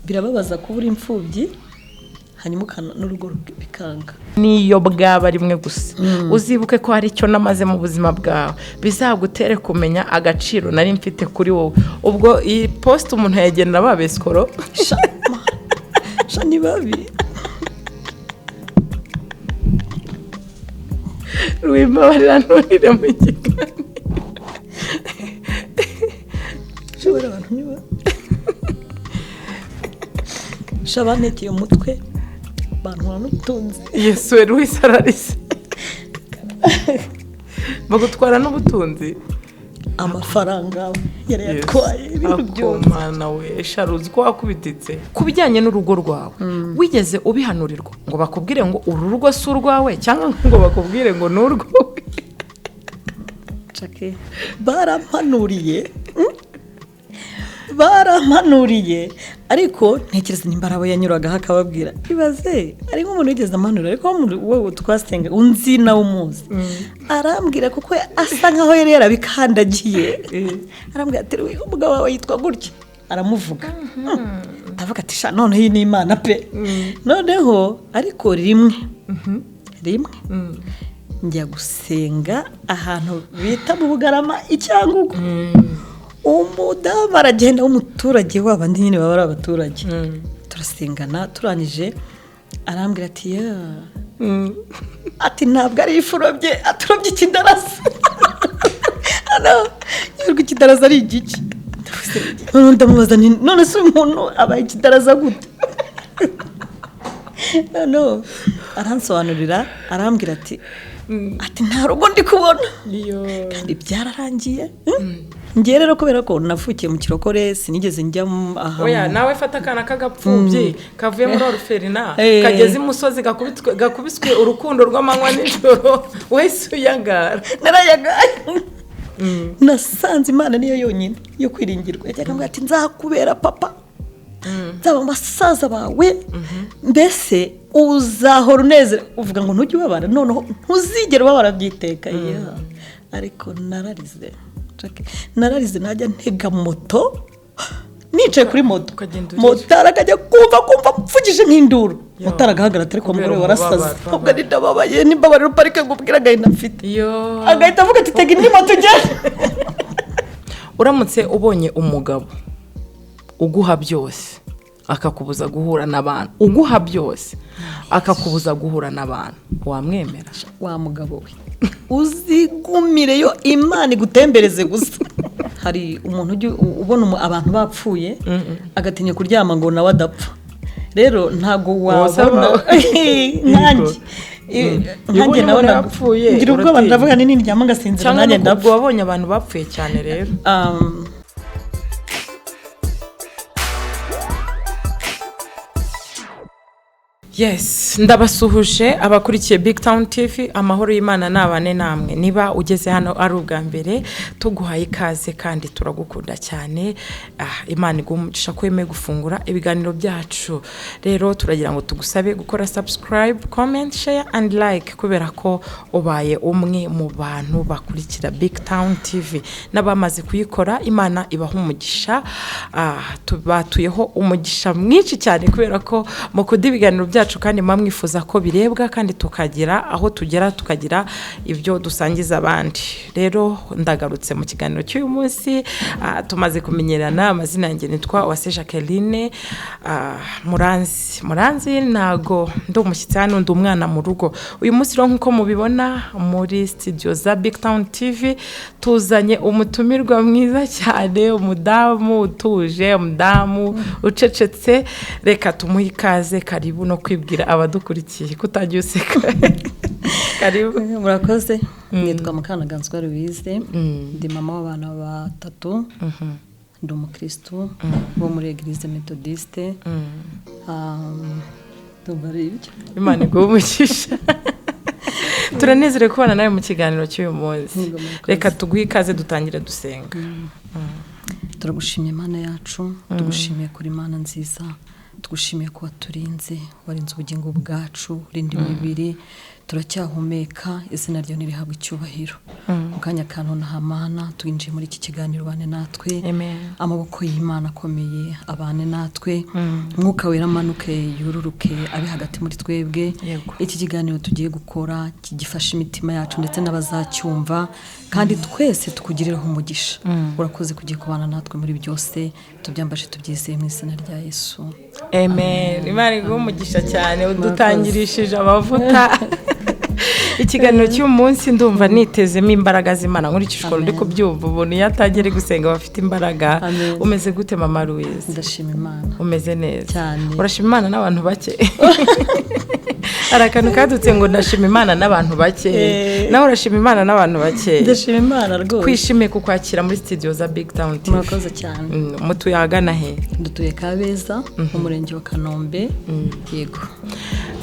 birababaza kubura imfubyi hanyuma n'urugo bikanga niyo bwaba rimwe gusa uzibuke ko hari icyo namaze mu buzima bwawe bizagutere kumenya agaciro nari mfite kuri wowe ubwo iyi post umuntu yagenda babeskoro shani babi Rwimbarira nturire mu kiganiro shobora abantu niba shabanekeye umutwe bantu n'ubutunzi Yesu Luis ararise bagutwara n'ubutunzi amafaranga yari yatwaye ibintu byose mana we sharuzi ko wakubititse kubijyanye n'urugo rwawe wigeze ubihanurirwa ngo bakubwire ngo uru rugo si urwawe cyangwa ngo bakubwire ngo n'urwawe Chake barampanuriye ariko ntekereza nimbarabo yanyuraga hakababwira ibaze ari nk'umuntu wigeze amanura ariko wowe twasenga unzi nawe umuzi arambwira kuko asa nkaho yari yarabikandagiye arambwira ati umugabo wawe yitwa gutya aramuvuga ndavuga ati sha none iyi ni Imana pe noneho ariko rimwe njya gusenga ahantu bita mu Bugarama icyangugu umudamu aragenda w'umuturage w'abandi nyine baba ari abaturage turasengana turangije arambwira ati ati ntabwo ari ifurobye aturobye ikidarasa yurwa ikidarasa ari igiki ndamubaza none se umuntu abaye ikidarasa gute no aransobanurira arambwira ati nta rugo ndi kubona kandi byararangiye ngiye rero kubera ko navukiye mu kirokore sinigeze njya aha oya nawe fata kana kagapfubye kavuye muri orferina kageze imusozi gakubiswe urukundo rw'amanywa n'ijoro wese uyagara narayagaye nasanze Imana niyo yonyine yo kwiringirwa yajyaga ambwira ati nzakubera papa nzaba basaza bawe mbese uzahora unezera uvuga ngo ntujye ubabara noneho ntuzigere ubabara byiteka ariko nararize najya ntega moto nicaye kuri moto motara akajya kumva mfugije nk'induru motara agahagarara ariko mugore warasaze ubwo ndababaye nimbabarira uparike ngo ubwire agahinda mfite agahita avuga ati tega indi moto ugende uramutse ubonye umugabo uguha byose akakubuza guhura n'abantu uguha byose akakubuza guhura n'abantu wamwemera wa mugabo we uzigumireyo Imana igutembereze gusa hari umuntu ubona abantu bapfuye agatinya kuryama ngo nawe adapfa rero ntago wabona nkanjye nawe napfuye ngira ubwoba ndavuga nini ndyama ngasinzira nanjye ndapfa wabonye abantu bapfuye cyane rero Yes, ndabasuhuje abakurikiye BigTown TV amahoro y'Imana nabane namwe niba ugeze hano ari ubwa mbere tuguhaye ikaze kandi turagukunda cyane Imana igumucisha ko yemeye gufungura ibiganiro byacu rero turagira ngo tugusabe gukora subscribe comment share and like kubera ko ubaye umwe mu bantu bakurikira BigTown TV nabamaze kuyikora Imana ibaha umugisha tubatuyeho umugisha mwinshi cyane kubera ko mu kudibiganiro byacu kandi mamwifuza ko birebwa kandi tukagira aho tugera tukagira ibyo dusangiza abandi rero ndagarutse mu kiganiro cy'uyu munsi tumaze kumenyerana amazina yanjye nitwa Uwase Jacqueline Muranzi nago ndo umushyitsi hano ndi umwana mu rugo uyu munsi rero nkuko mubibona muri studio za BigTown TV tuzanye umutumirwa mwiza cyane umudamu utuje umudamu ucecetse reka tumuhe ikaze karibu no kwibwira abadukurikiye kutagiye useka karibu murakoze nitwa Mukanaganswa Louise ndi mama w'abana batatu ndi umukristo wo muri Eglise Methodiste tubaribye Imana igumucisha turanezerewe kubana nawe mu kiganiro cy'uyu munsi reka tuguhe ikaze dutangire dusenga turagushimiye Imana yacu tugushimiye kuri Imana nziza tugushimiye ko waturinze warinze ubugingo bwacu urindi mibiri turacyahumeka izina ryo nirihabwa icyubahiro kanya kantu nahamana twinjiye muri iki kiganiro bane natwe amaboko y'Imana akomeye abane natwe mwuka wera manuke yururuke abi hagati muri twebwe iki kiganiro tugiye gukora kigifasha imitima yacu ndetse n'abazacyumva kandi twese tukugiriraho umugisha urakoze kugiye kubana natwe muri byose tubyambashe tubyizeye mu izina rya Yesu amen. Imana iguhe umugisha cyane udutangirishije amavuta ikiganiro cy'umunsi ndumva nitezemo imbaraga z'Imana nkurikije uko ndi kubyumva ubuntu yatagere gusenga bafite imbaraga. Umeze gute mama Louise? Ndashima Imana. Umeze neza cyane. Urashima Imana n'abantu bake? Arakantu kadutse ngo ndashima Imana n'abantu bake. Nawe urashima Imana n'abantu bake? Ndashima Imana rwose. Kwishimiye kukwakira muri studio za BigTown TV. Murakoze cyane. Mutuye ahagana he? Dutuye Kabeza mu murenge wa Kanombe. Yego.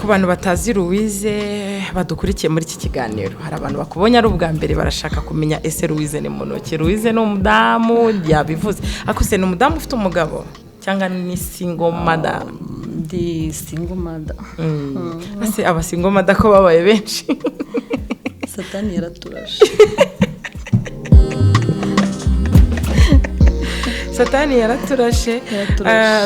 Ku bantu batazi Louise badukurikiye muri iki kiganiro hari abantu bakubonye ari ubwa mbere barashaka kumenya ese Louise ni munoki. Louise ni umudamu yabivuze akuse ni umudamu ufite umugabo cyangwa ni single mother? Ndi single mother. Ase aba single mother ko babaye benshi Satani yaraturashe. Satani yaraturashe.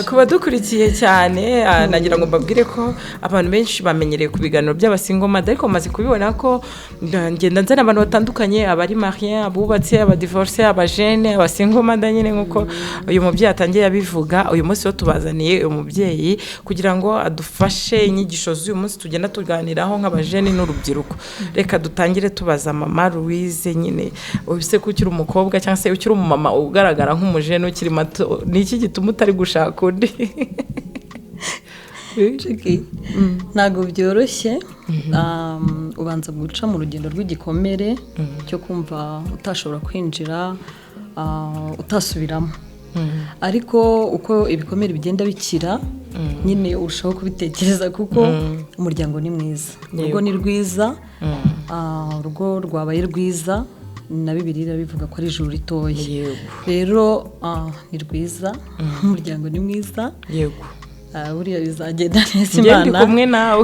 Kuba dukurikiye cyane nagira ngo mbabwire ko abantu benshi bamenyereye ku biganiro by'abasingo mada ariko maze kubibona ko ngenda nzana abantu batandukanye abari marié abubatse abadivorce abajene abasingo mada nyine nkuko uyu mubyeyi atangiye yabivuga. Uyu munsi wo tubazaniye uyu mubyeyi kugira ngo adufashe inyigisho z'uyu munsi tugenda tuganiraho nk'abajene n'urubyiruko. Reka dutangire tubaza mama Louise nyine ubise ko ukiri umukobwa cyangwa se ukiri umumama ugaragara nk'umujene ukiri mato ni iki gituma utari gushaka undi? Ntago byoroshye ubanza guca mu rugendo rw'igikomere cyo kumva utashobora kwinjira utasubiramo ariko uko ibikomere bigenda bikira nyine urushaho kubitekereza kuko umuryango ni mwiza urugo ni rwiza urugo rwabaye rwiza na Bibiliya bivuga ko ari ijuru ritoye rero ni rwiza umuryango ni mwiza yego buriya bizagenda neza Imana.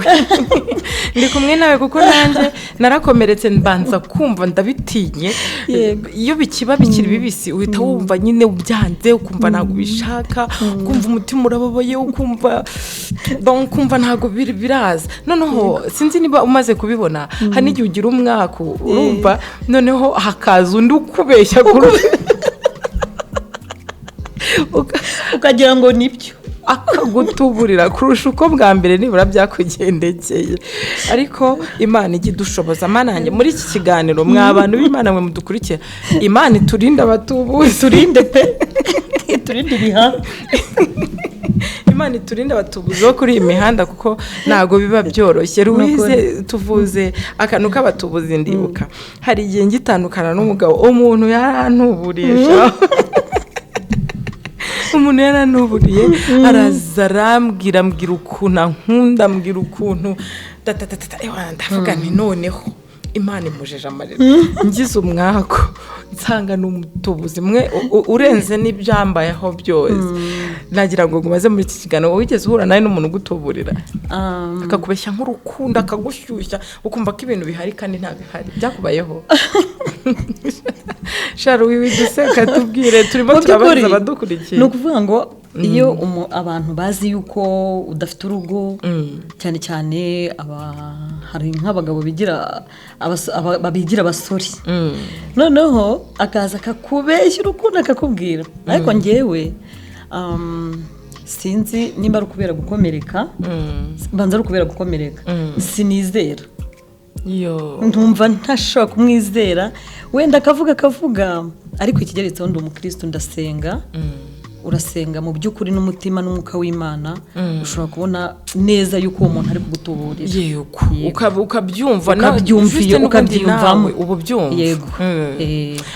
Ndi kumwe nawe kuko nanjye narakomeretse mbanza kumva ndabitinye iyo bikiba bikiri bibisi uhita wumva nyine ubyanze ukumva ntago bishaka ukumva umutima urababaye ukumva ntago biraza noneho sinzi niba umaze kubibona hari n'igihe ugira umwaka urumva noneho hakaza undi ukubeshya ukagira ngo nibyo akagutuburira kurusha uko bwa mbere nibura byakugendekeye ariko Imana igidushoboza manange muri iki kiganiro mw'abantu b'Imana mwe mudukurikira Imana iturinde abatubuzi turinde pe turinde ibiha Imana iturinde abatubuzi bo kuri imihanda kuko nago biba byoroshye. Louise tuvuze akantu k'abatubuzi ndibuka hari igihe ngitandukana n'umugabo umuntu yarantuburisha umuntu yaranuburiye araza arambwira ukuntu ankunda ambwira ukuntu ndavuga nti noneho Imana imujeje amarira ngize umwako nsanga n'umutubuzi mwe urenze n'ibyambayeho byose nagira ngo ngumaze muri iki kiganiro wigeze uhura nawe n'umuntu ugutuburira akakubeshya nk'urukundo akagushyushya ukumva ko ibintu bihari kandi nta bihari byakubayeho? Sharu widuseka tubwire turimo turabaza abadukurikiye. No kuvuga ngo iyo abantu bazi yuko udafite urugo cyane cyane hari nk'abagabo bigira abasore noneho akaza akakubeshya urukundo akakubwira ariko njyewe sinzi nimba ari ukubera gukomereka banza ari ukubera gukomereka sinizera ntumva ntashobora kumwizera wenda akavuga ariko ikigeretseho ndi umukristo ndasenga urasenga mu by'ukuri n'umutima n'umwuka w'Imana ushobora kubona neza yuko uwo muntu ari kugutuburira ukabyumva ukabyumvamo ubu byumva yego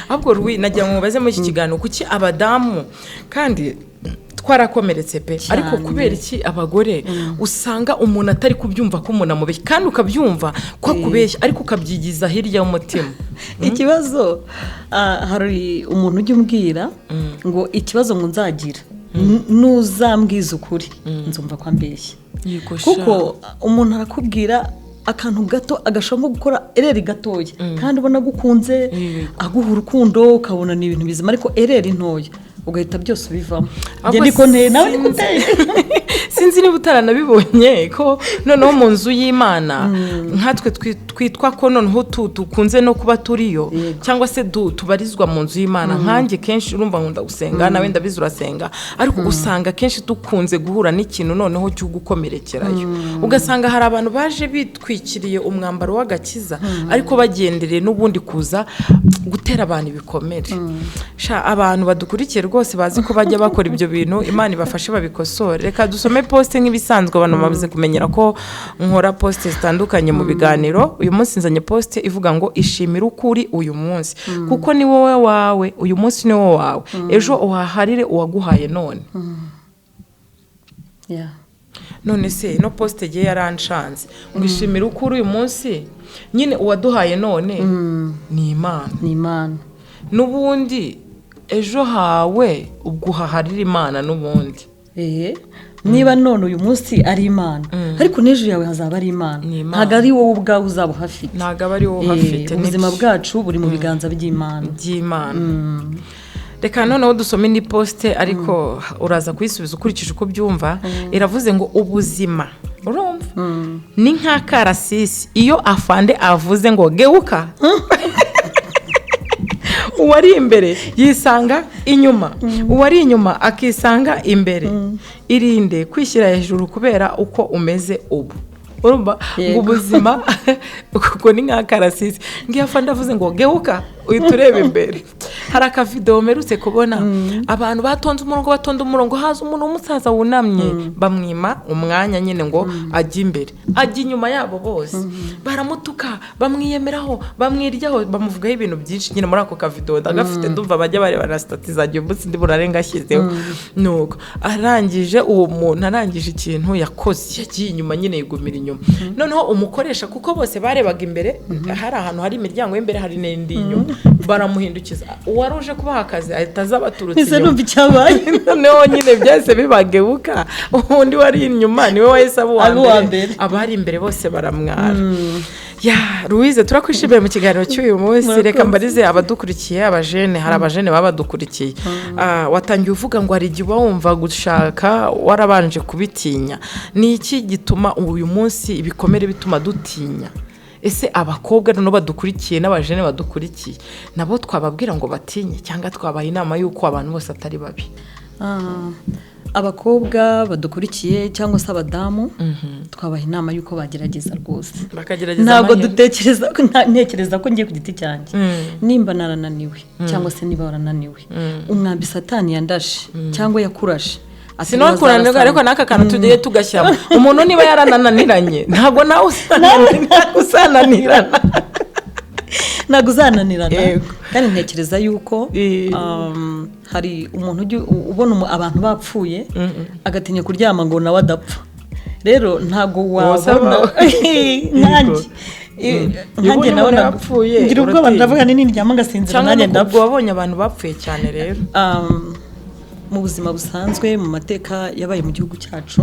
ahubwo nagira ngo mubaze muri iki kiganiro kuki abadamu kandi twarakomeretse pe ariko kubera iki abagore usanga umuntu atari kubyumva ko umuntu amubeshya kandi ukabyumva ko akubeshya ariko ukabyigiza hirya y'umutima? Ikibazo hari umuntu ujya umbwira ngo ikibazo ngo nzagira nuzambwiza ukuri nzumva ko ambeshya kuko umuntu arakubwira akantu gato agashobora gukora ereri gatoya kandi ubona gukunze aguha urukundo ukabona ni ibintu bizima ariko ereri ntoya ugahita byose ubivamo njye niko nteye nawe niko uteye sinzi niba utaranabibonye ko noneho mu nzu y'Imana nkatwe twitwa ko noneho tukunze no kuba turiyo cyangwa se tubarizwa mu nzu y'Imana nkanjye kenshi urumva nkunda gusenga nawe ndabizi urasenga ariko usanga kenshi dukunze guhura n'ikintu noneho cyo gukomerekerayo ugasanga hari abantu baje bitwikiriye umwambaro w'agakiza ariko bagendereye n'ubundi kuza gutera abantu ibikomere abantu badukurikiye rwose bazi ko bajya bakora ibyo bintu Imana ibafashe babikosore reka dusome poste nk'ibisanzwe abantu babuze kumenyera ko nkora poste zitandukanye mu biganiro uyu munsi nzanye poste ivuga ngo ishimira ukuri uyu munsi kuko ni wowe wawe uyu munsi ni wowe wawe ejo uhaharire uwaguhaye none none se no poste giye yaranshanze ngo ishimira ukuri uyu munsi nyine uwaduhaye none ni Imana n'ubundi ejo hawe ubguhaharira Imana n'ubundi niba none uyu munsi ari Imana ariko n'ejo yawe hazaba ari Imana ntago ari wowe ubwawe uzaba uhafite ntago aba ari wowe uhafite ubuzima bwacu buri mu biganza by'Imana reka noneho dusome indi poste ariko uraza kuyisubiza ukurikije uko byumva iravuze ngo ubuzima urumva ni nk'akarasisi iyo afande avuze ngo geuka uwari imbere yisanga inyuma uwari inyuma akisanga imbere irinde kwishyira hejuru kubera uko umeze ubu urumva ngo ubuzima kuko ni nk'akarasisi ngiye afande avuze ngo geuka uhita ureba imbere hari akavidewo mperutse kubona abantu batonze umurongo haza umuntu w'umusaza wunamye bamwima umwanya nyine ngo ajye imbere ajya inyuma yabo bose baramutuka bamwiyemeraho bamwiryaho bamuvugaho ibintu byinshi nyine muri ako kavidewo ndagafite ndumva bajya bareba na statizagiye umunsi ndi burarenga ashyizeho nuko arangije uwo muntu arangije ikintu yakoze yagiye inyuma nyine yigumira inyuma noneho umukoresha kuko bose barebaga imbere hari ahantu hari imiryango y'imbere hari n'indi inyuma baramuhindukiza uwari uje kubaha akazi ahita aza baturutse inyuma numva icyabaye noneho nyine byose bibagebuka undi wari inyuma niwe wahise aba uwa mbere abari imbere bose baramwara Louise turakwishimiye mu kiganiro cy'uyu munsi reka mbarize abadukurikiye abajene hari abajene baba badukurikiye watangiye uvuga ngo hari igihe uba wumva gushaka warabanje kubitinya ni iki gituma uyu munsi ibikomere bituma dutinya ese abakobwa no badukurikiye n'abajene badukurikiye nabo twababwira ngo batinye cyangwa twabaha inama y'uko abantu bose atari babi abakobwa badukurikiye cyangwa se abadamu twabaha inama y'uko bagerageza rwose ntabwo ntekereza ko ngiye ku giti cyanjye nimba narananiwe cyangwa se niba warananiwe umwambi satani yandashe cyangwa yakurashe sinokuranirwa ariko n'aka kantu tugiye tugashyamo umuntu niba yarananiranye ntabwo nawe usananirana ntabwo uzananirana kandi ntekereza yuko hari umuntu ubona abantu bapfuye agatinya kuryama ngo nawe adapfa rero ntabwo wabona nkanjye nawe napfuye ngira ubwoba ndavuga nindyama ngasinzira nanjye ndapfa cyangwa wabonye abantu bapfuye cyane rero mu buzima busanzwe mu mateka yabaye mu gihugu cyacu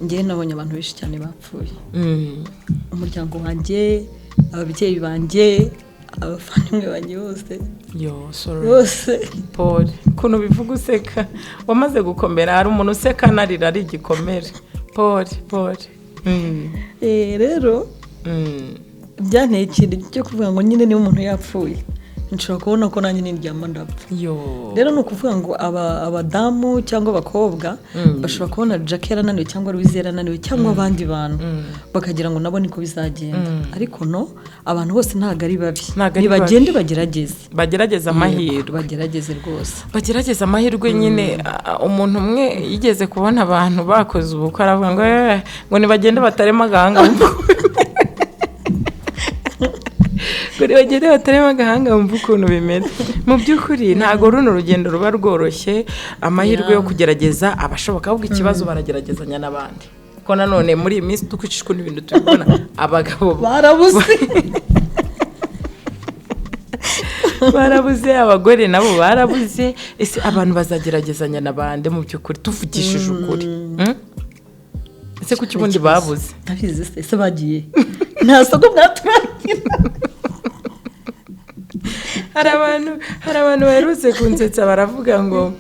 ngiye nabonye abantu benshi cyane bapfuye umuryango wanjye ababyeyi banjye abavandimwe banjye bose Paul kuno bivuga useka wamaze gukomera hari umuntu useka narira ari igikomere Paul rero byanteye ikintu cyo kuvuga ngo nyine niba umuntu yapfuye nshobora kubona ko nanjye nindyama ndapfa rero ni ukuvuga ngo abadamu cyangwa abakobwa bashobora kubona Jackie yarananiwe cyangwa Louise yarananiwe cyangwa abandi bantu bakagira ngo nabo niko bizagenda ariko no abantu bose ntabwo ari babi ntibagende bagerageza amahirwe bagerageze rwose bagerageza amahirwe nyine umuntu umwe yigeze kubona abantu bakoze ubukwe aravuga ngo nibagende batarema agahanga kuri bagere batarema agahanga bumva ukuntu bimeze mu by'ukuri ntago runo rugendo ruba rworoshye amahirwe yo kugerageza abashoboka ahubwo ikibazo barageragezanya n'abandi ko nanone muri iyi minsi dukwicishwa n'ibintu tubibona abagabo barabuze abagore nabo barabuze ese abantu bazageragezanya n'abandi mu by'ukuri tuvugishije ukuri ese kuki ubundi babuze ndabizi ese bagiye nta soko mwaturangira. hari abantu baherutse kunsetsa baravuga ngo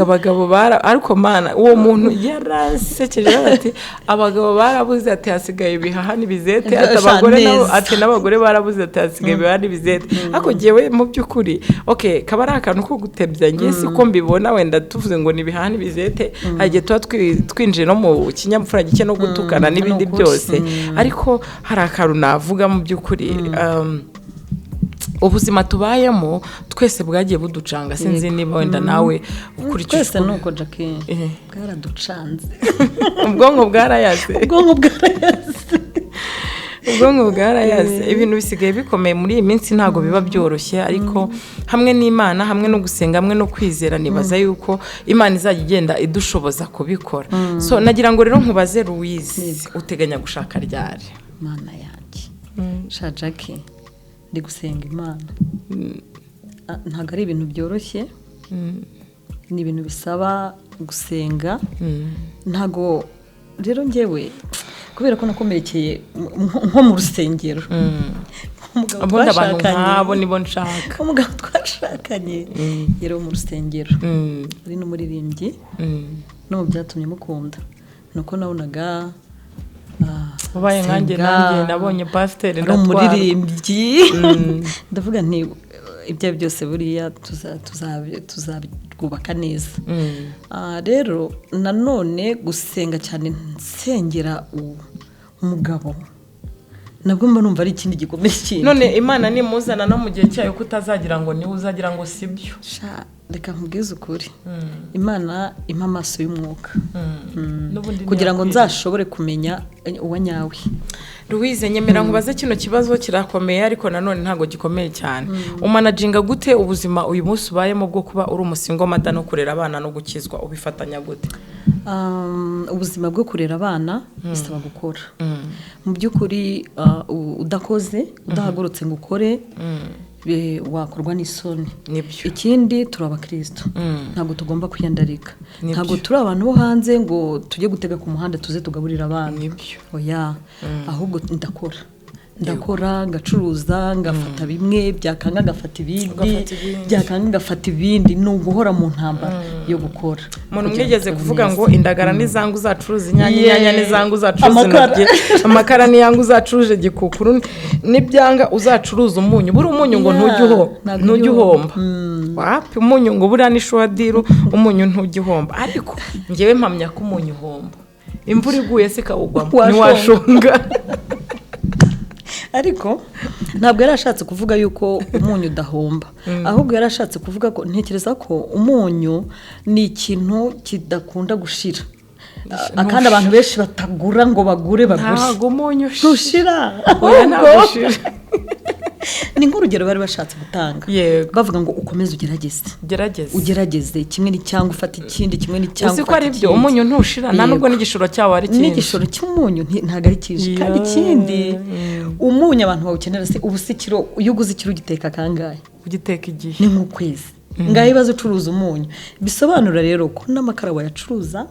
abagabo ariko mana uwo muntu yarasekeje ati abagabo barabuze ati hasigaye ibihaha n'ibizete ati abagore nabo ati n'abagore barabuze ati hasigaye ibihaha n'ibizete ako jewe mu by'ukuri okay kaba ari akantu ko gutebya ngiye siko mbibona wenda tuvuze ngo ni ibihaha n'ibizete hagiye tuba twinjiye no mu kinyamfura gike no gutukana n'ibindi byose ariko hari akantu navuga mu by'ukuri ubuzima tubayemo twese bwagiye buducanga sinzi niba wenda nawe ukurikije twese nuko Jackie bwaraducanze ubwonko bwarayaze ibintu bisigaye bikomeye muri iyi minsi ntago biba byoroshye ariko hamwe n'Imana hamwe no gusenga hamwe no kwizera nibaza yuko Imana izajya igenda idushoboza kubikora so nagira ngo rero nkubaze Louise uteganya gushaka ryari Mana yanjye sha Jackie ndi gusenga Imana ntago ari ibintu byoroshye ni ibintu bisaba gusenga ntago rero njyewe kubera ko nakomerekeye nko mu rusengero abonda abantu nkabo nibo nshaka umugabo twashakanye yero mu rusengero ari n'umuririmbyi no mu byatumye mukunda nuko nabonaga ubaye nanjye nabonye pasteur n'umuririmbyi ndavuga nti ibyo byose buriya tuzabwubaka neza rero nanone gusenga cyane nsengera umugabo nabwo mba numva ari ikindi gikomeye cyane none Imana nimuzana no mu gihe cyayo kutazagira ngo niwe uzagira ngo sibyo reka nkubwize ukuri Imana impa amaso y'umwuka kugira ngo nzashobore kumenya uwa nyawe Louise nyemera nkubaze kino kibazo kirakomeye ariko nanone ntago gikomeye cyane umanaginga gute ubuzima uyu munsi ubayemo bwo kuba uri umusingo mada no kurera abana no gukizwa ubifatanya gute ubuzima bwo kurera abana bisaba gukora mu by'ukuri udakoze udahagurutse ngo ukore wakorwa n'isoni ikindi turi abakristo ntago tugomba kwiyandarika ntago turi abantu bo hanze ngo tujye gutega ku muhanda tuze tugaburira abana oya ahubwo ndakora ngacuruza ngafata bimwe byakanga ngafata ibindi byakanga ngafata ibindi no guhora mu ntambara yo gukora umuntu mwigeze kuvuga ngo indagara n'izangu zacuruza inyanya n'izangu zacuruza intoryi amakara n'iyangu zacuruje gikukuru n'ibyanga uzacuruza umunyu buri umunyu ngo ntujye uhomba wapi umunyu ngo buriya ni shwadiru umunyu ntujye uhomba ariko ngewe mpamya ko umunyu uhomba imvura iguye se kawugwamo ntiwashonga ariko ntabwo yarashatse kuvuga yuko umunyu udahomba ahubwo yarashatse kuvuga ko ntekereza ko umunyu ni ikintu kidakunda gushira akandi abantu benshi batagura ngo bagure ntabwo umunyu ushira ni nk'urugero bari bashatse gutanga bavuga ngo ukomeze ugerageze kimwe n'icyangwa ufata ikindi kimwe n'icyangwa uzi ko ari byo umunyu ntushira nta nubwo n'igishoro cyawo ari kinini n'igishoro cy'umunyu ntabwo ari cyinshi kandi ikindi umunyu abantu bawukenera se ubu se kiro iyo uguze ikiro ugiteka kangahe ugiteka igihe ni nk'ukwezi ngaho ibibazo ucuruza umunyu bisobanura rero ko n'amakara wayacuruza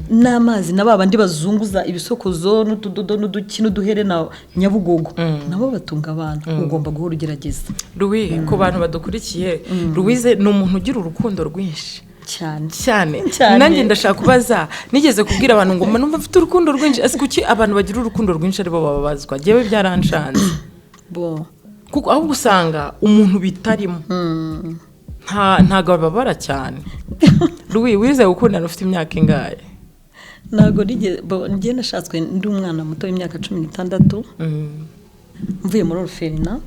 n'amazi na babandi bazunguza ibisokozo n'utudodo n'uduki n'uduherena Nyabugogo nabo batunga abantu ugomba guhora ugerageza Louise ku bantu badukurikiye Louise ni umuntu ugira urukundo rwinshi cyane nanjye ndashaka kubaza nigeze kubwira abantu ngo numva mfite urukundo rwinshi ese kuki abantu bagira urukundo rwinshi aribo babazwa jewe byaranshanze kuko aho usanga umuntu bitarimo ntago babara cyane Louise wize gukundana ufite imyaka ingahe ntago ngiye nashatswe ndi umwana muto w'imyaka 16 mvuye muri orphelinat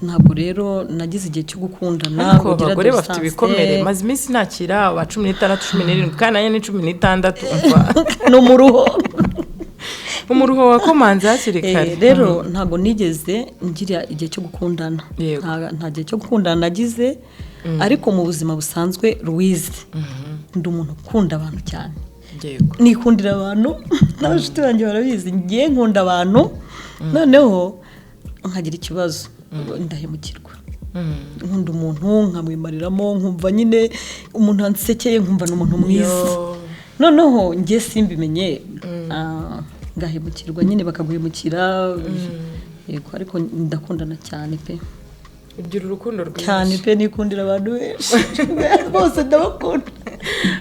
ntabwo rero nagize igihe cyo gukundana kugira abagore bafite ibikomere maze iminsi nakira wa 16 17 kandi nanjye ni 16 no mu ruho wakomanze hakiri kare rero ntago nigeze ngira igihe cyo gukundana nta gihe cyo gukundana nagize ariko mu buzima busanzwe Louise ndi umuntu ukunda abantu cyane nikundira abantu n'abashuti banjye barabizi ngiye nkunda abantu noneho nkagira ikibazo ndahemukirwa nkunda umuntu nkamwimariramo nkumva nyine umuntu ansekeye nkumva n'umuntu mwiza noneho ngiye simbimenye ngahemukirwa nyine bakaguhemukira yego ariko ndakundana cyane pe ugira urukundo rwinshi cyane pe nikundira abantu bose ndabakunda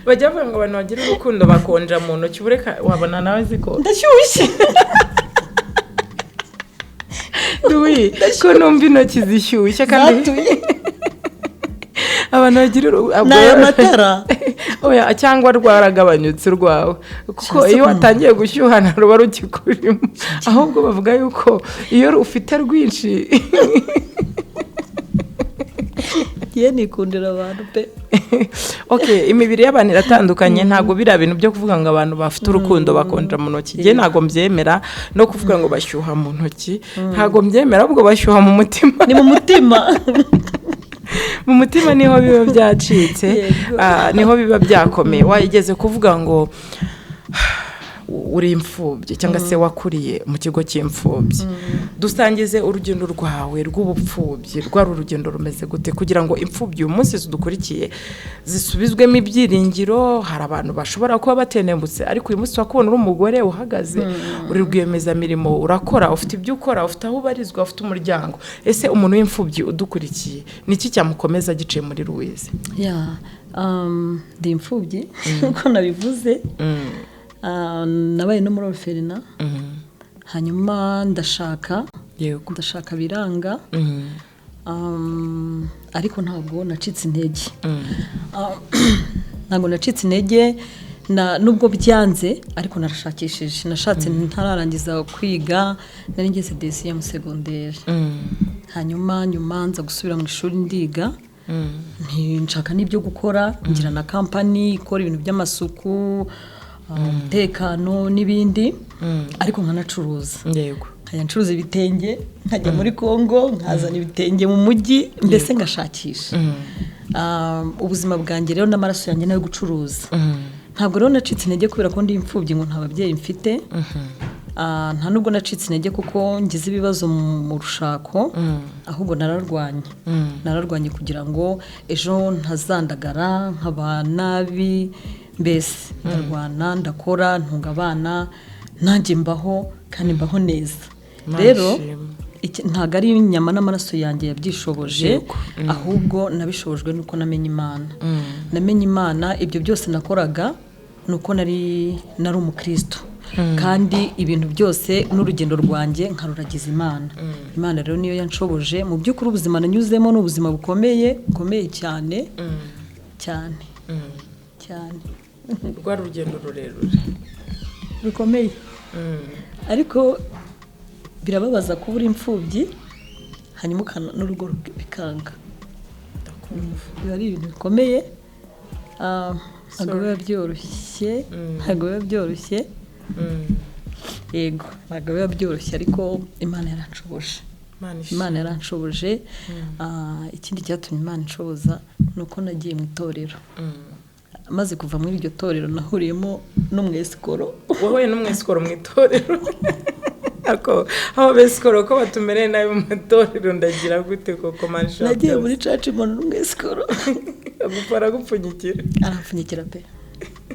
bajya bavuga ngo abantu bagira urukundo bakonja mu ntoki bureka wabona nawe ziko ndashyushye duwi ko numva intoki zishyushye kandi abantu bagira n'aya matara oya cyangwa rwaragabanyutse rwawe kuko iyo watangiye gushyuhana ruba rukikurimo ahubwo bavuga yuko iyo ufite rwinshi ye nikundira abantu pe okay imibiri y'abantu iratandukanye ntago bira bintu byo kuvuga ngo abantu bafite urukundo bakonja mu ntoki je ntago mbyemera no kuvuga ngo bashyuha mu ntoki ntago mbyemera ahubwo bashyuha mu mutima ni mu mutima mu mutima niho biba byacitse niho biba byakomeye wayigeze kuvuga ngo uri imfubyi cyangwa se wakuriye mu kigo cy'imfubyi dusangize urugendo rwawe rw'ubupfubyi rwari urugendo rumeze gute kugira ngo imfubyi uyu munsi zidukurikiye zisubizwemo ibyiringiro hari abantu bashobora kuba batenembutse ariko uyu munsi wakubona uri umugore uhagaze uri rwiyemezamirimo urakora ufite ibyo ukora ufite aho ubarizwa ufite umuryango ese umuntu w'imfubyi udukurikiye niki cyamukomeza giciye muri Louise ndi imfubyi uko nabivuze nabaye no muri orphelinat hanyuma ndashaka biranga ariko ntabwo nacitse intege nubwo byanze ariko narashakishije nashatse ntararangiza kwiga nari ngeze DCM secondaire hanyuma nyuma nza gusubira mu ishuri ndiga nshaka n'ibyo gukora ngira na company ikora ibintu by'amasuku umutekano n'ibindi ariko nkanacuruza yego nkajya ncuruza ibitenge nkajya muri Kongo nkazana ibitenge mu mujyi mbese ngashakisha ubuzima bwanjye rero n'amaraso yanjye nayo gucuruza ntabwo rero nacitse intege kubera ko ndi imfubyi ngo nta babyeyi mfite nta nubwo nacitse intege kuko ngize ibibazo mu rushako ahubwo nararwanye kugira ngo ejo ntazandagara nkaba nabi mbese ndarwana ndakora ntunga abana nanjye mbaho kandi mbaho neza rero ntago ari inyama n'amaraso yanjye yabyishoboje ahubwo nabishobojwe nuko namenye Imana ibyo byose nakoraga nuko nari umukristo kandi ibintu byose n'urugendo rwanjye nkaruragiza Imana rero niyo yanshoboje mu by'ukuri ubuzima nanyuzemo n'ubuzima bukomeye cyane cyane cyane rwa rugendo rurerure rukomeye ariko birababaza kuba uri imfubyi hanyuma n'urugo bikanga biba ari ibintu bikomeye ntabwo biba byoroshye yego ntabwo biba byoroshye ariko Imana yaranshoboje ikindi cyatumye Imana inshoboza ni uko nagiye mu itorero maze kuva muri iryo torero nahuriyemo n'umwesikoro wowe n'umwesikoro mu itorero ako aho besikoro ko batumereye nabi mu itorero ndagira gute koko mansha nagiye muri church mbona n'umwesikoro agupfara gupfunyikira arapfunyikira pe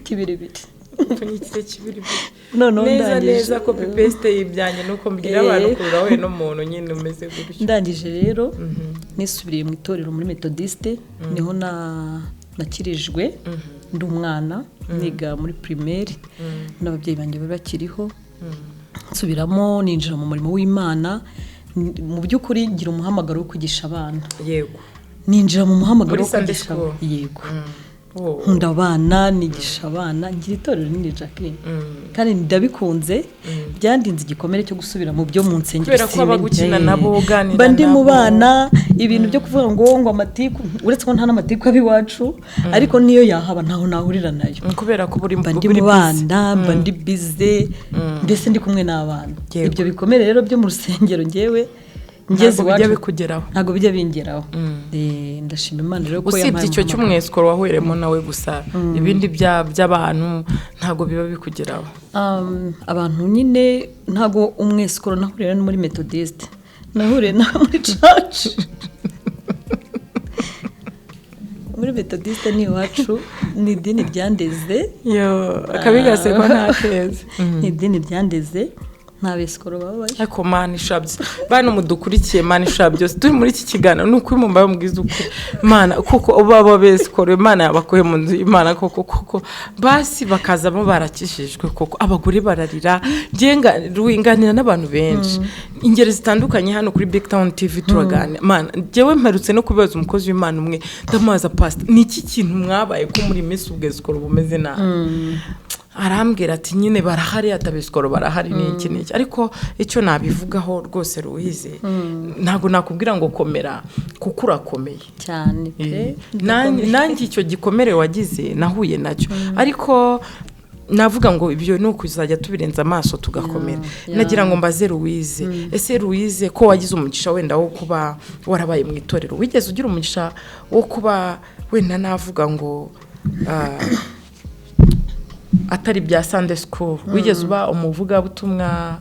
kibiribiri pfunyikire kibiribiri neza ko pepeste yibyanye nuko mbwira abantu kurura we n'umuntu nyine umeze gutyo ndangije rero nisubiriye mu itorero muri Methodiste niho nakirijwe ndi umwana niga muri primaire n'ababyeyi banjye bakiriho nsubiramo ninjira mu murimo w'Imana mu by'ukuri ngira umuhamagaro wo kugisha abana yego ninjira mu muhamagaro wo kugisha yego nkunda abana nigisha abana ngira itorero nini Jacqueline kandi ndabikunze byandinze igikomere cyo gusubira mu byo mu nsengero kubera ko abagukina nabo uganira bandi mu bana ibintu byo kuvuga ngo amatiku uretse ko nta n'amatiku abiwacu ariko niyo yahaba ntaho nahurira nayo kubera ko buri mu bana bandi bize mbese ndi kumwe n'abana ibyo bikomere rero byo mu rusengero ngewe ngeze bijya bikugeraho ntago bijya bingeraho ndashima Imana rero ko usibye icyo cy'umwesikoro wahuremo nawe gusa ibindi by'abantu ntago biba bikugeraho abantu nyine ntago umwesikoro nahurira no muri Methodiste nahuriye na muri church muri metodiste ni iwacu ni idini ryandeze yo akabigase ko nta keza ni idini ryandeze nta besikoro babaye ariko mani shabye bano mudukurikiye mani shabye turi muri iki kiganiro nuko imumba mubwiza ukuri mana kuko baba besikoro imana yabakoye mu nzu imana koko basi bakazamo barakishijwe koko abagore bararira genga ruinganira n'abantu benshi ingeri zitandukanye hano kuri BigTown TV turagana mana jewe mperutse no kubaza umukozi w'Imana umwe ndamaza pastor niki kintu mwabaye ko muri Miss ubwesikoro bumeze na arambwira ati nyine barahari atabesikoro barahari n'iki ariko icyo nabivugaho rwose Louise ntago nakubwira ngo komera kuko urakomeye cyane pe nanjye icyo gikomere wagize nahuye nacyo ariko navuga ngo ibyo nuko uzajya tubirenza amaso tugakomera nagira ngo mbaze Louise ese Louise ko wagize umugisha wenda wo kuba warabaye mu itorero wigeze ugira umugisha wo kuba wenda navuga ngo atari bya Sunday school wigeze uba umuvuga butumwa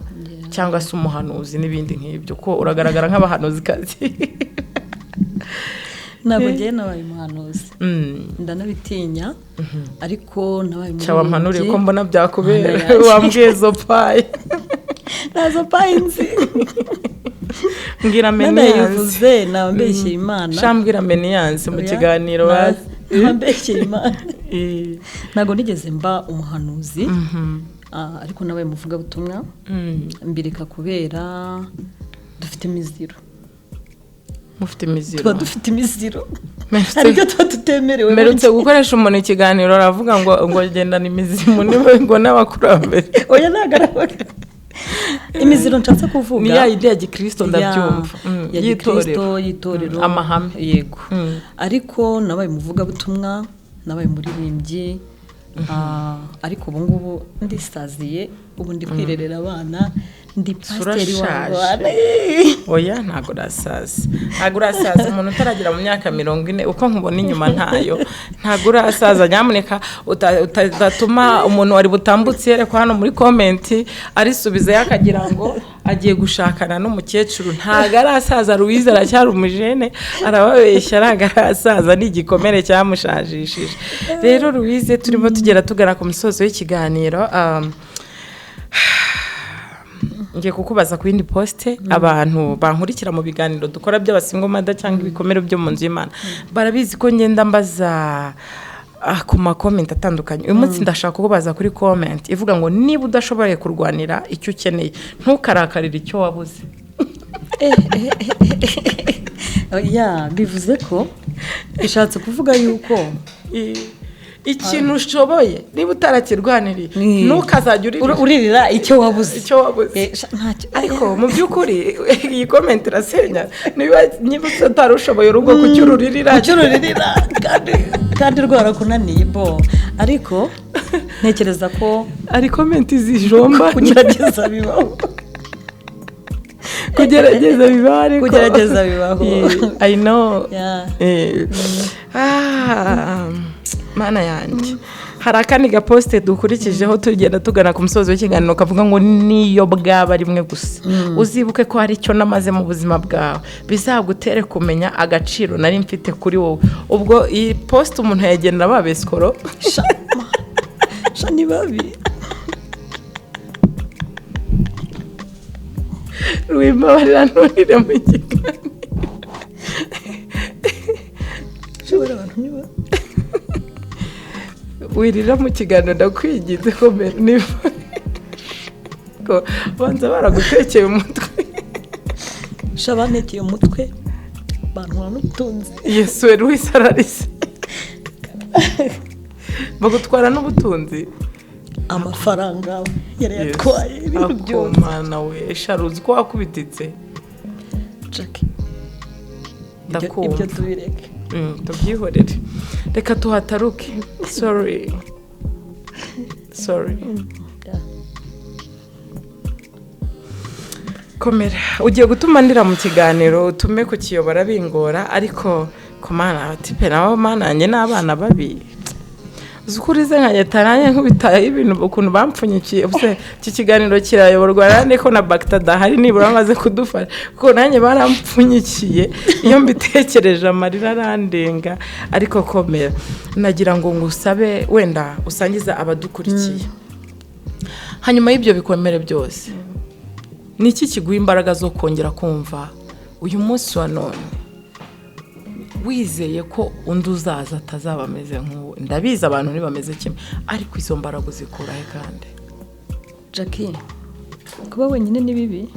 cyangwa se umuhanuzi n'ibindi nk'ibyo ko uragaragara nk'abahanuzi kazi ntabwo ngiye nabaye umuhanuzi ndanabitinya ariko nabaye umuhanuzi cyaba mpanuriye ko mbona byakubera wambwiye zo paye nazo paye nzi ngira meniyanse nabambeshye Imana shambwira meniyanse mu kiganiro nabambeshye Imana ntabwo nigeze mba umuhanuzi ariko nabaye muvuga butumwa mbireka kubera dufite imiziro mufite imiziro tuba dufite imiziro ariko tuba tutemerewe mperutse gukoresha umuntu ikiganiro aravuga ngo gendana imizimu niwe ngo n'abakurambere oya ntagaragara imiziro nshatse kuvuga ni ya idea ya Gikristo ndabyumva yitorero amahame yego ariko nabaye muvuga butumwa nabaye muririmbyi ariko ubu ngubu ndisaziye ubu ndi kwirerera abana ndi pasiteri w'abana oya ntago urasaza umuntu utaragira mu myaka 40 uko nkubona inyuma ntayo ntago urasaza nyamuneka utatuma umuntu wari butambutse yereko hano muri comment arisubiza yakagira ngo agiye gushakana n'umukecuru ntago arasaza Louise aracyari umujene arababeshya ntago arasaza n'igikomere cyamushajishije rero Louise turimo tugera tugana ku musozo w'ikiganiro ngiye kukubaza ku yindi poste abantu bankurikira mu biganiro dukora by'abasingomada cyangwa ibikomero byo mu nzu y'Imana barabizi ko ngenda mbaza ku ma comment atandukanye uyu munsi ndashaka kukubaza kuri comment ivuga ngo niba udashoboye kurwanira icyo ukeneye ntukarakarire icyo wabuze ya bivuze ko ishatse kuvuga yuko ikintu ushoboye niba utarakirwaniriye ntukazajya uririra icyo wabuze ariko mu by'ukuri iyi comment irasenya niba utarushoboye urugo kucyururirira kandi rwarakunaniye bo ariko ntekereza ko ari comment zijomba kugerageza bibaho kugerageza bibaho I know mana yanjye hari akandi gaposte dukurikijeho tugenda tugana ku musozo w'ikiganiro kavuga ngo niyo bwaba rimwe gusa uzibuke ko hari icyo namaze mu buzima bwawe bizagutere kumenya agaciro nari mfite kuri wowe ubwo iyi poste umuntu yagenda babesikoro ni babi Rwimbabarira nturire mu kiganiro shobora abantu niba wirira mu kiganiro ndakwigize komera niba ko banza baragutekeye umutwe shabanekeye umutwe bantwara n'ubutunzi Yesu Louise ararise bagutwara n'ubutunzi amafaranga yari yatwaye ibintu byose mana we sharuzi ko wakubititse Jackie ibyo tubireke tubyihorere reka tuhataruke sorry komera ugiye gutuma ndira mu kiganiro utume kukiyobora bingora ariko komana ati pe nabo mananye n'abana babi zukurize nkanyetaranye nkubitaye ibintu ukuntu bampfunyikiye ubuse iki kiganiro kirayoborwa nande ko na BigTown hari nibura amaze kudufasha kuko nanjye barampfunyikiye iyo mbitekereje amarira arandenga ariko komera nagira ngo ngusabe wenda usangiza abadukurikiye hanyuma y'ibyo bikomere byose niki kiguha imbaraga zo kongera kumva uyu munsi wa none wizeye ko undi uzaza atazaba ameze nk'uwo ndabizi abantu ntibameze kimwe ariko izo mbaraga zikurahe kandi Jackie kuba wenyine ni bibi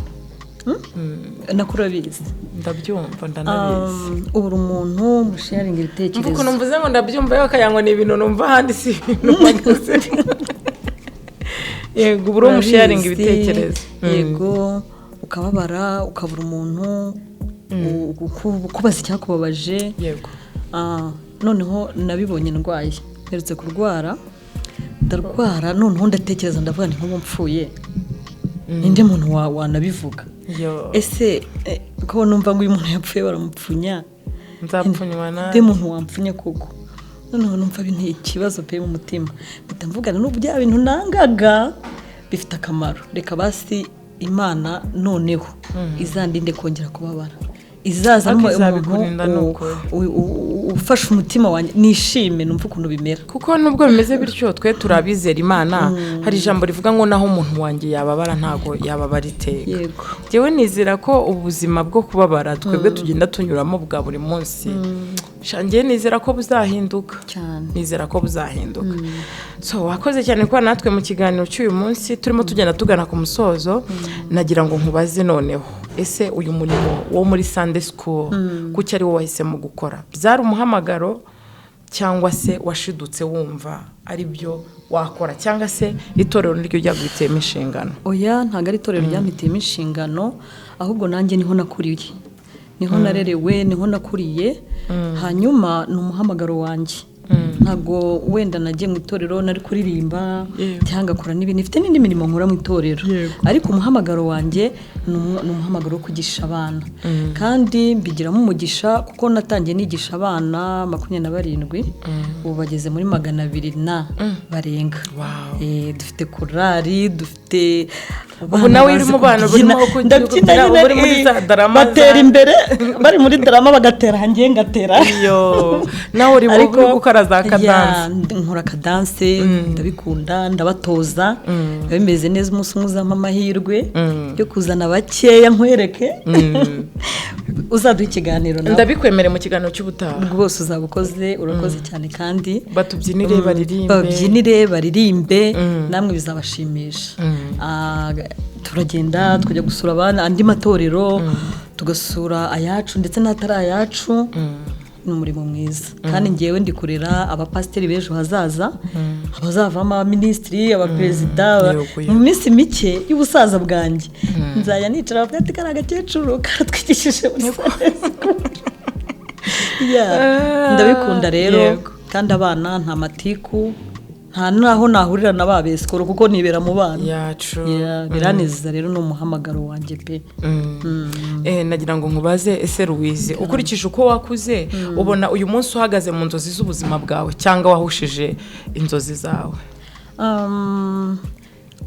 nakurabizi ndabyumva ndanabizi ubura umuntu musharinga ibitekerezo mvuko numvuze ngo ndabyumva yakayango ni ibintu numva handi si ibintu magaze yego ubura musharinga ibitekerezo yego ukababara ukabura umuntu kubaza icyakubabaje yego noneho nabibonye ndwaye mperutse kurwara ndarwara noneho ndatekereza ndavuga nti nk'ubu mpfuye ninde muntu wanabivuga ese ko numva ngo uyu muntu yapfuye baramupfunya nzapfunywa na ndi muntu wampfunya koko noneho numva binteye ikibazo pe mu mutima mpita mvugana n'ubu bya bintu nangaga bifite akamaro reka basi Imana noneho izandinde kongera kubabara izazamo umuntu ufashe umutima wanjye nishime numva ukuntu bimera kuko nubwo bimeze bityo twe turabizera Imana hari ijambo rivuga ngo naho umuntu wanjye yababara ntago yababara iteka yego jewe nizera ko ubuzima bwo kubabara twebwe tugenda tunyuramo bwa buri munsi shangiye nizera ko buzahinduka cyane nizera ko buzahinduka so wakoze cyane kwa natwe mu kiganiro cy'uyu munsi turimo tugenda tugana ku musozo nagira ngo nkubaze noneho ese uyu murimo wo muri Sunday School kuki ari wo wahisemo gukora byari umuhamagaro cyangwa se washidutse wumva ari byo wakora cyangwa se itorero niryo ryagwitema inshingano oya ntago ari itorero ryamitema inshingano ahubwo nanjye niho nakuriye niho narerewe niho nakuriye hanyuma ni umuhamagaro wanjye ntago wenda nagiye mu itorero nari kuririmba cyangwa akora n'ibintu ifite n'indi mirimo nkora mu itorero ariko umuhamagaro wanjye ni umuhamagaro wo kugisha abana kandi mbigiramo umugisha kuko natangiye nigisha abana 27 ubu bageze muri 200 na barenga dufite korari dufite ubu nawe uri mu bana burimo ndabyina muri za drama batera imbere bari muri drama bagatera hangiye ngatera nawe uri gukora za kadanse nkora kadanse ndabikunda ndabatoza bimeze neza umunsi muzama amahirwe yo kuzana bakeya nkwereke uzaduha ikiganiro nawe ndabikwemere mu kiganiro cy'ubutaha rwose uzabukoze urakoze cyane kandi babyinire baririmbe namwe bizabashimisha turagenda tukajya gusura abana andi matorero tugasura ayacu ndetse n'atari ayacu ni umurimo mwiza kandi ngewe ndi kurera abapasiteri b'ejo hazaza abazavamo abaminisitiri abaperezida mu minsi mike y'ubusaza bwanjye nzajya nicara bavuga ati kari agakecuru karatwigishije ndabikunda rero kandi abana nta matiku nta naho nahurira na ba besikoro kuko nibera mu bana yacu biranezeza rero ni umuhamagaro wanjye pe nagira ngo nkubaze ese Louise ukurikije uko wakuze ubona uyu munsi uhagaze mu nzozi z'ubuzima bwawe cyangwa wahushije inzozi zawe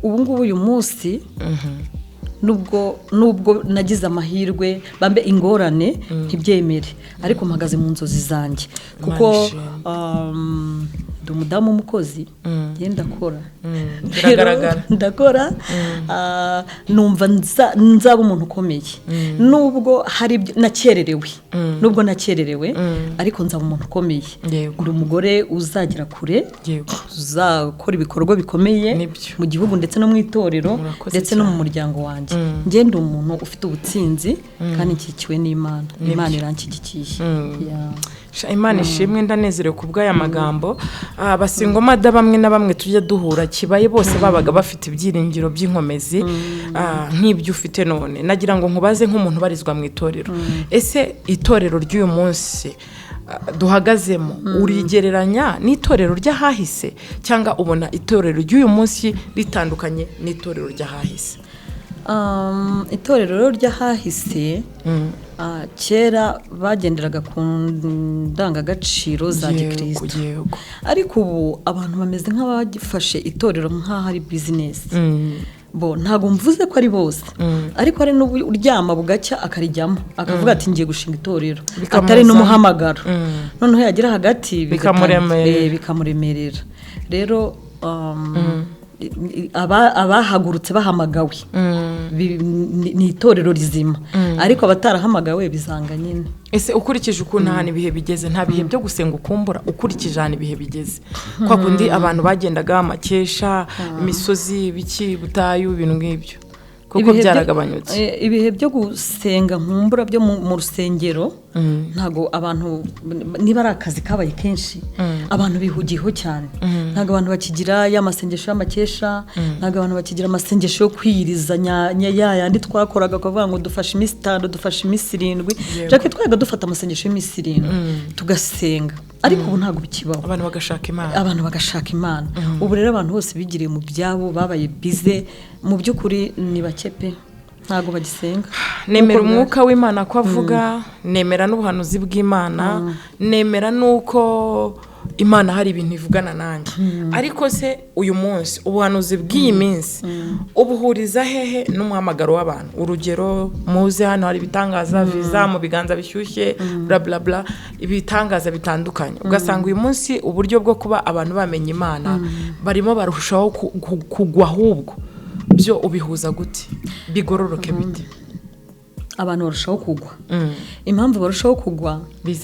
ubu ngubu uyu munsi nubwo nagize amahirwe bambe ingorane ntibyemere ariko mpagaze mu nzozi zanjye kuko ndi umudamu w'umukozi ngenda ndakora numva nzaba umuntu ukomeye nubwo hari nakererewe ariko nzaba umuntu ukomeye ndi umugore uzagera kure uzakora ibikorwa bikomeye mu gihugu ndetse no mu itorero ndetse no mu muryango wanjye ngenda umuntu ufite ubutsinzi kandi nshyigikiwe n'Imana Imana iranshyigikiye Imana ishimwe ndanezerewe kubw'aya magambo abasingomada bamwe na bamwe tujya duhura kibaye bose babaga bafite ibyiringiro by'inkomezi nk'ibyo ufite none nagira ngo nkubaze nk'umuntu barizwa mu itorero ese itorero ry'uyu munsi duhagazemo urigereranya n'itorero ry'ahahise cyangwa ubona itorero ry'uyu munsi ritandukanye n'itorero ry'ahahise itorero ry'ahahise kera bagenderaga ku ndangagaciro za gikristo ariko ubu abantu bameze nk'abagifashe itorero nk'aho ari bizinesi bo ntago mvuze ko ari bose ariko hari n'uryama bugacya akarijyamo akavuga ati ngiye gushinga itorero atari n'umuhamagaro noneho yagira hagati bikamuremerera rero abahagurutse bahamagawe ni itorero rizima ariko abatarahamagawe bizanga nyine. Ese ukurikije ukuntu hano ibihe bigeze nta bihe byo gusenga ukumbura ukurikije hano ibihe bigeze kwa kundi abantu bagendaga amakesha imisozi biki butayu ibintu nk'ibyo kuko byaragabanyutse ibihe byo gusenga nkumbura byo mu rusengero ntago abantu niba ari akazi kabaye kenshi abantu bihugiyeho cyane ntago abantu bakigira y'amasengesho y'amakesha ntago abantu bakigira amasengesho yo kwiyirizanya yandi twakoraga kuvuga ngo dufashe iminsi 5 dufashe iminsi 7 jake twaga dufata amasengesho y'iminsi 7 tugasenga ariko ubu ntago bikibaho abantu bagashaka imana ubu rero abantu bose bigiriye mu byabo babaye bize mu by'ukuri ni bakepe ntago bagisenga. Nemera umwuka w'Imana ko avuga nemera n'ubuhanuzi bw'Imana nemera nuko Imana hari ibintu ivugana nanjye ariko se uyu munsi ubuhanuzi bw'iyi minsi ubuhuriza hehe n'umuhamagaro w'abantu urugero muze hano hari ibitangaza viza mu biganza bishyushye bla bla bla ibitangaza bitandukanye ugasanga uyu munsi uburyo bwo kuba abantu bamenye Imana barimo barushaho kugwa ahubwo byo ubihuza gute bigororoke bite abantu barushaho kugwa impamvu barushaho kugwa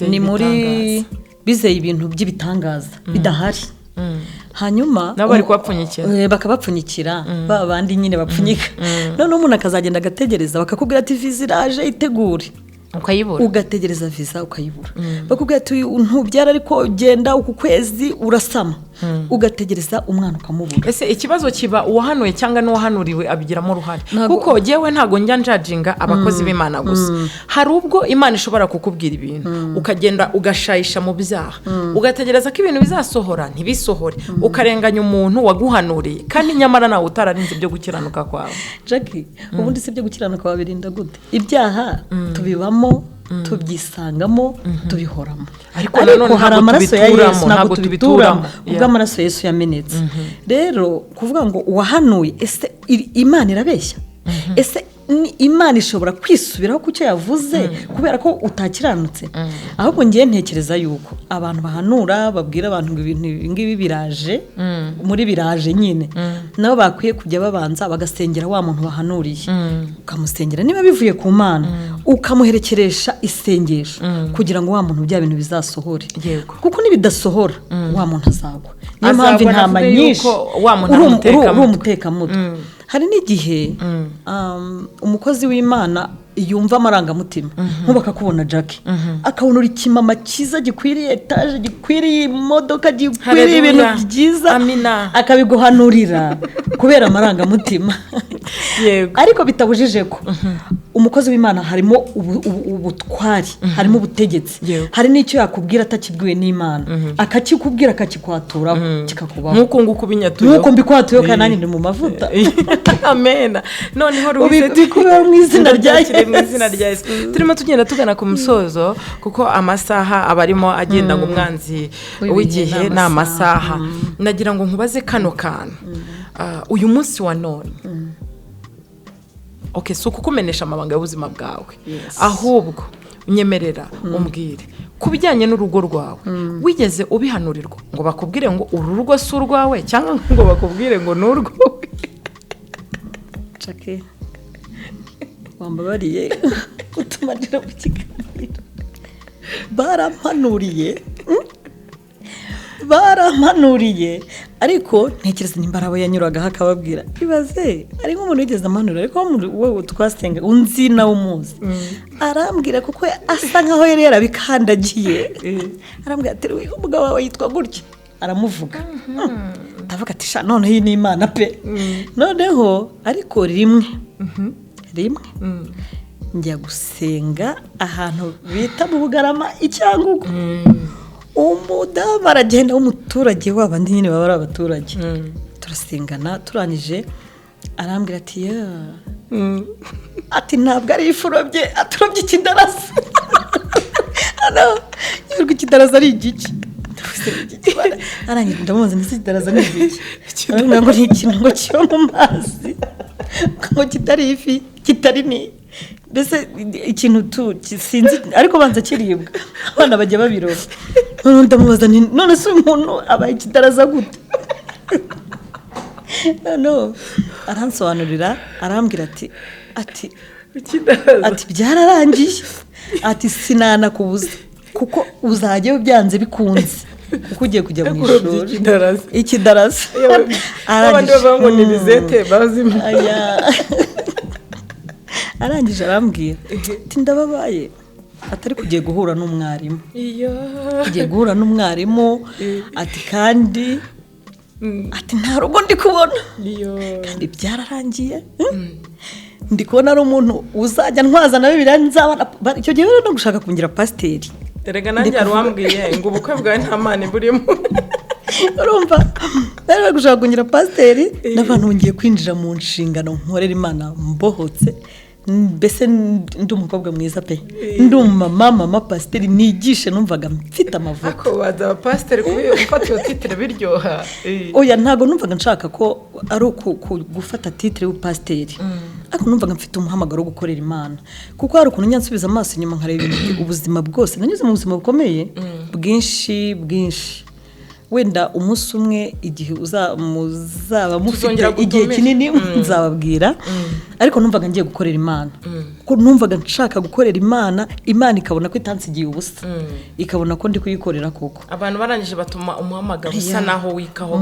ni muri bizeye ibintu by'ibitangaza bidahari hanyuma nabo bari kubapfunyikira bakabapfunyikira babandi nyine bapfunyika none umuntu akazagenda agategereza bakakubwira ati viza iraje itegure ukayibura ugategereza visa ukayibura bakubwira ati ntubyara ariko genda uku kwezi urasama ugategereza umwana ukamubura. Ese ikibazo kiba uwahanuye cyangwa n'uwahanuriwe abigiramo uruhare kuko jewe ntago njya njajinga abakozi b'Imana gusa hari ubwo Imana ishobora kukubwira ibintu ukagenda ugashayisha mu byaha ugategereza ko ibintu bizasohora ntibisohore ukarenganya umuntu waguhanuriye kandi nyamara nawe utararinze byo gukiranuka kwawe. Jackie ubundi se byo gukiranuka wabirinda gute? Ibyaha tubibamo tubyisangamo tubihoramo ariko hari amaraso ya Yesu ntabwo tubituramo ubwo amaraso Yesu yamenetse rero kuvuga ngo uwahanuye ese Imana irabeshya ese Imana ishobora kwisubiraho kucyo yavuze kubera ko utakiranutse ahubwo ngiye ntekereza yuko abantu bahanura babwira abantu ngo ibintu ngibi biraje muri biraje nyine nabo bakwiye kujya babanza bagasengera wa muntu bahanuriye ukamusengera niba bivuye ku Mana ukamuherekeresha isengesho kugira ngo wa muntu bya bintu bizasohore kuko nibidasohora wa muntu azagwa niyo mpamvu intama nyinshi uri umutekamutwe. Hari n'igihe umukozi w'Imana yumva amarangamutima nk'ubaka kubona Jackie akabona uri kimama cyiza gikwiriye etaje gikwiriye imodoka gikwiriye ibintu byiza akabiguhanurira kubera amarangamutima ariko bitabujije ko umukozi w'Imana harimo ubutwari harimo ubutegetsi hari n'icyo yakubwira atakibwiwe n'Imana akakikubwira akakikwaturaho kikakubaho nkuko ngukubinyatuye nkuko mbikwatuye kandi nanjye ndi mu mavuta amen noneho ruwise kubera mu izina rya Yesu turimo tugenda tugana ku musozo kuko amasaha abarimo agenda ngo umwanzi w'igihe na amasaha nagira ngo nkubaze kano kantu uyu munsi wa none okay so kukumenesha amabanga y'ubuzima bwawe ahubwo unyemerera umbwire kubijyanye n'urugo rwawe wigeze ubihanurirwa ngo bakubwire ngo uru rugo si urwawe cyangwa ngo bakubwire ngo n'urwo Jackie wambabariye utumagira mu kiganiro barampanuriye ariko ntekereza nimbara abo yanyuragaho akababwira ibaze ari nk'umuntu wigeze amanura ariko wowe twasenga unzi nawe umuzi arambwira kuko asa nkaho yari yarabikandagiye arambwira ati umugabo wawe yitwa gutya aramuvuga ndavuga ati sha noneho iyi ni Imana pe noneho ariko rimwe njya gusenga ahantu bita mu Bugarama icyangugu umudamu aragenda w'umuturage w'abandi nyine baba ari abaturage turasengana turangije arambwira ati ati ntabwo ari ifurobye aturobye ikidarasa ano yurwa ikidarasa ari igiki arangiye ndamubaza ndetse ikidarasa ni igiki aravuga ngo ni ikintu ngo kiba mu mazi ngo kitari ifi kitari ni mbese ikintu sinzi ariko banza kiribwa abana bajya babiroba ndamubaza none se umuntu abaye ikidarasa gute no aransobanurira arambwira ati byararangiye ati sinana kubuza kuko uzajya byanze bikunze kuko ugiye kujya mu ishuri ikidarasa abandi bavuga ngo ni bizete bazima arangije arambwira ati ndababaye atari kugiye guhura n'umwarimu ugiye guhura n'umwarimu ati kandi ati nta rugo ndi kubona kandi byararangiye ndi kubona ari umuntu uzajya ntwaza na Bibiliya nzabana icyo gihe rero no gushaka kungira pasiteri erega nanjye arwambwiye ngo ubukwe bwawe nta mane burimo urumva rero gushaka kungira pasiteri n'abantu ngiye kwinjira mu nshingano nkorera Imana mbohotse mbese ndi umukobwa mwiza pe ndi mama pasiteri nigishe numvaga mfite amavuta ako waza pasiteri kubiye gufata iyo titre biryoha oya ntago numvaga nshaka ko ari gufata titre y'upasiteri ariko numvaga mfite umuhamagaro wo gukorera Imana kuko hari ukuntu nyansubiza amaso inyuma nkareba ubuzima bwose nanyuze mu buzima bukomeye bwinshi wenda umunsi umwe igihe muzaba mufite igihe kinini nzababwira ariko numvaga ngiye gukorera Imana kuko numvaga nshaka gukorera Imana ikabona ko itansigiye ubusa ikabona ko ndi kuyikorera koko abantu barangije batuma umuhamagaro usa naho wikaho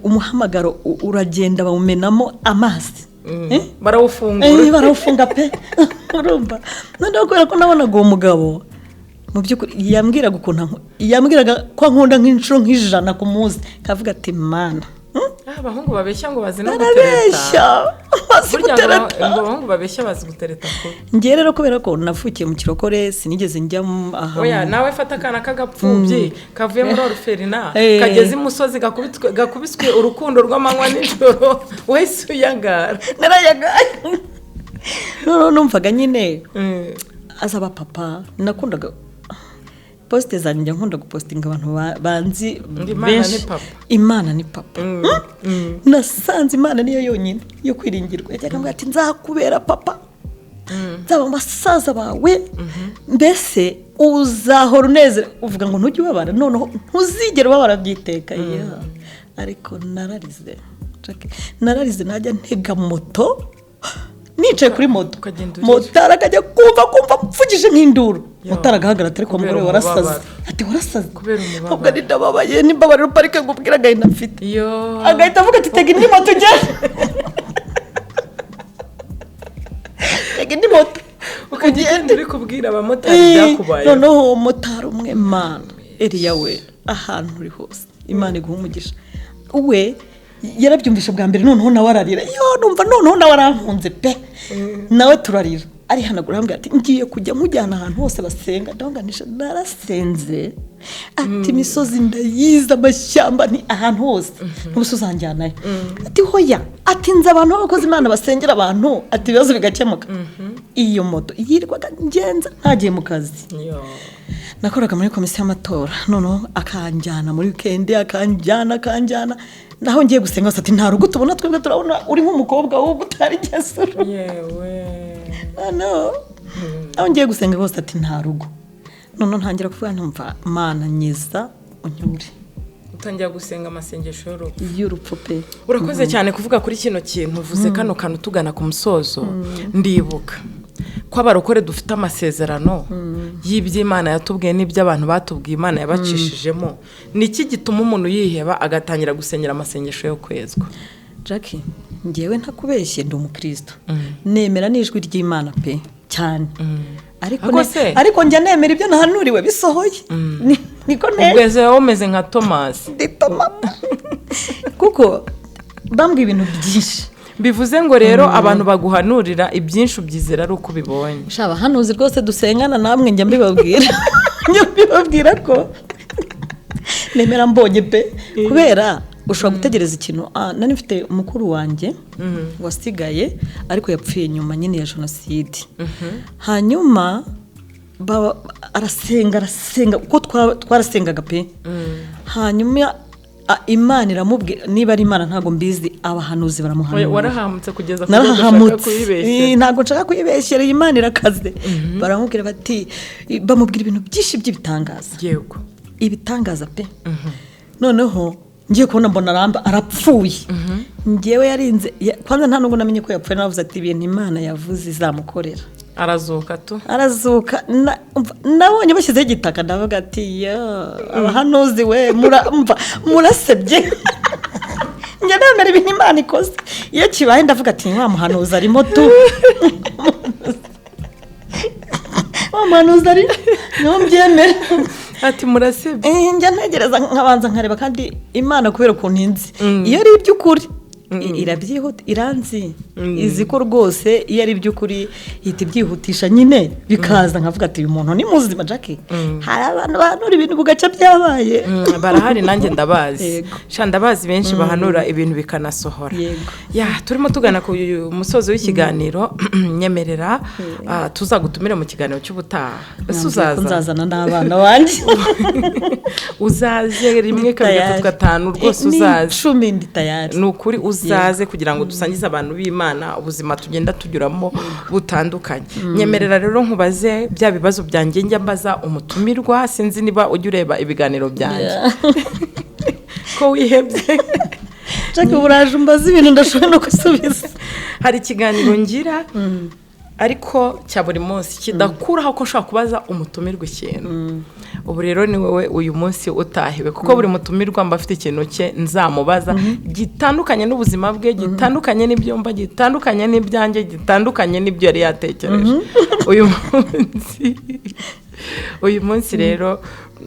umuhamagaro uragenda bawumenamo amazi barawufunga pe urumva noneho kubera ko nabonaga uwo mugabo mu by'ukuri yambwiraga ko nkunda nk'inshuro nk'ijana ku munsi kavuga ati Mana abahungu babeshya ngo bazi no gutereta abahungu babeshya bazi gutereta ko ngiye rero kubera ko navukiye mu kirokore sinigeze njya aha oya nawe fata akana k'agapfubyi kavuye muri orphelinat kageze imusozi gakubiswe urukundo rw'amanywa n'ijoro wese uyangara narayagaye numvaga nyine azaba papa nakundaga poste zanjye nkunda gupostinga abantu banzi benshi Imana ni papa nasanze Imana niyo yonyine yo kwiringirwa yajyaga ambwira ati nzakubera papa nzaba abasaza bawe mbese uzahora unezere uvuga ngo ntujye ubabara noneho ntuzigere ubabara byiteka ariko nararize najya ntega moto nicaye kuri moto motara akajya kumva mvugije nk'induru motara agahagarara atari kwa mugore warasaze ati warasaze ubwo ndababaye nimbabarira parike ngo ubwira agahinda mfite agahita avuga ati tega indi moto ugere tega indi moto ukagenda uri kubwira abamotari byakubaye noneho motari umwe Mana Eliya we ahantu uri hose Imana iguha umugisha we yarabyumvisha bwa mbere noneho nawe ararira numva noneho nawe arankunze pe nawe turarira ari hanagura hambwe ati ngiye kujya mujyana ahantu hose basenga ndahanganisha narasenze ati misozi ndayiza amashyamba ni ahantu hose n'ubusuzanjyanayo ati hoya ati nza abantu b'abakozi Imana basengera abantu ati ibibazo bigakemuka iyo moto yirwaga ngenza ntagiye mu kazi nakoraga muri komisiyo y'amatora noneho akanjyana muri weekend akanjyana naho ngiye gusenga ati nta rugo tubona twebwe turabona uri nk'umukobwa wo gutari gesuru naho ngiye gusenga hose ati nta rugo noneho ntangira kuvuga numva Mana nyiza unyure utangira gusenga amasengesho y'urupfu pe urakoze cyane kuvuga kuri kino kintu uvuze kano kantu tugana ku musozo ndibuka ko abarokore dufite amasezerano y'iby'Imana yatubwiye n'iby'abantu batubwiye Imana yabacishijemo niki gituma umuntu yiheba agatangira gusengera amasengesho yo kwezwa Jackie ngewe ntakubeshye ndi umukristo nemera n'ijwi ry'Imana pe cyane ariko njya nemera ibyo nahanuriwe bisohoye niko neza ubweze womeze nka Thomas kuko bambwiye ibintu byinshi bivuze ngo rero abantu baguhanurira ibyinshi ubyizera ari uko ubibonye shaba hanuzi rwose dusengana namwe njya mbibabwira ko nemera mbonye pe kubera ushobora gutegereza ikintu nari mfite umukuru wanjye wasigaye ariko yapfuye nyuma nyine ya jenoside hanyuma arasenga kuko twarasengaga pe hanyuma Imana iramubwira niba ari Imana ntago mbizi abahanuzi baramuhanura warahamutse kugeza ku rwego kuyibeshya ntago nshaka kuyibeshyera Imana irakaze baramubwira bati bamubwira ibintu byinshi by'ibitangaza yego ibitangaza pe noneho ngiye kubona mbona arapfuye ngewe yarinze kwanza nta nubwo namenye ko yapfuye navuze ati ibintu Imana yavuze izamukorera arazuka nabonye bashyizeho igitaka ndavuga ati abahanuzi we murasebye njye nemera ibintu Imana ikoze iyo kibaye ndavuga ati wa muhanuzi arimo tu wa muhanuzi ari niho mbyemera ati murasebye njya ntegereza nkabanza nkareba kandi Imana kubera ukuntu inzi iyo ari iby'ukuri irabyihuta iranzi izi ko rwose iyo ari iby'ukuri ihita ibyihutisha nyine bikaza nkavuga ati uyu muntu ni muzima Jackie hari abantu bahanura ibintu bugaca byabaye barahari nanjye ndabazi ndabazi benshi bahanura ibintu bikanasohora turimo tugana ku musozo w'ikiganiro nyemerera tuzagutumire mu kiganiro cy'ubutaha uzazana n'abana banjye uzaze rimwe kabiri gatatu gatanu rwose uzaze 10 ndi tayari ni ukuri uzaze kugira ngo dusangize abantu b'Imana ubuzima tugenda tunyuramo butandukanye nyemerera rero nkubaze bya bibazo byanjye njya mbaza umutumirwa sinzi niba ujya ureba ibiganiro byanjye ko wihebye Jackie uraje umbaza ibintu ndashobora no gusubiza hari ikiganiro ngira ariko cya buri munsi kidakuraho ko ushobora kubaza umutumirwa ikintu ubu rero ni wowe uyu munsi utahiwe kuko buri mutumirwa mba afite ikintu cye nzamubaza gitandukanye n'ubuzima bwe gitandukanye n'ibyumba gitandukanye n'ibyanjye gitandukanye n'ibyo yari yatekereje uyu munsi rero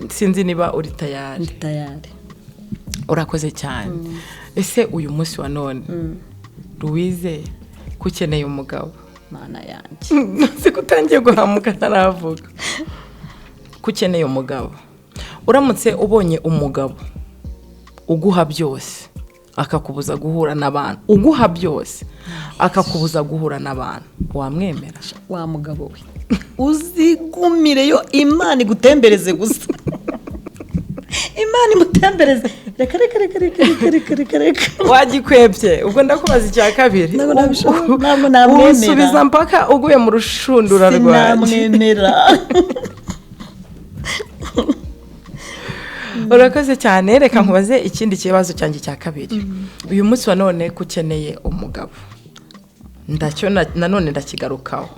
sinzi niba uri tayari urakoze cyane ese uyu munsi wa none Louise kukeneye umugabo Mana yanjye nzi kutangiye guhamuka ntaravuga kukeneye umugabo uramutse ubonye umugabo uguha byose akakubuza guhura n'abantu uguha byose akakubuza guhura n'abantu wamwemera wa mugabo we uzigumire yo Imana igutembereze gusa Imana imutembereze reka wagikwebye ubwo ndakubaza icya kabiri ntabwo namwemera usubiza mpaka uguye mu rushundura rwanjye sinamwemera urakoze cyane reka nkubaze ikindi kibazo cyanjye cya kabiri uyu munsi wa none kukeneye umugabo ndacyo nanone ndakigarukaho